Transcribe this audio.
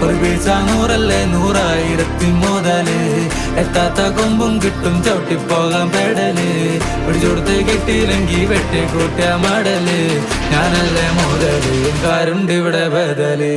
ഒരു വീഴ്ച നൂറല്ലേ നൂറായിരത്തി മുതല് എത്താത്ത കൊമ്പും കിട്ടും ചവിട്ടിപ്പോകാൻ പെടല് പിടിച്ചോടുത്ത് കിട്ടിയില്ലെങ്കി വെട്ടി കൂട്ടിയ മടല് ഞാനല്ലേ മുതല് കാരുണ്ട് ഇവിടെ ബദല്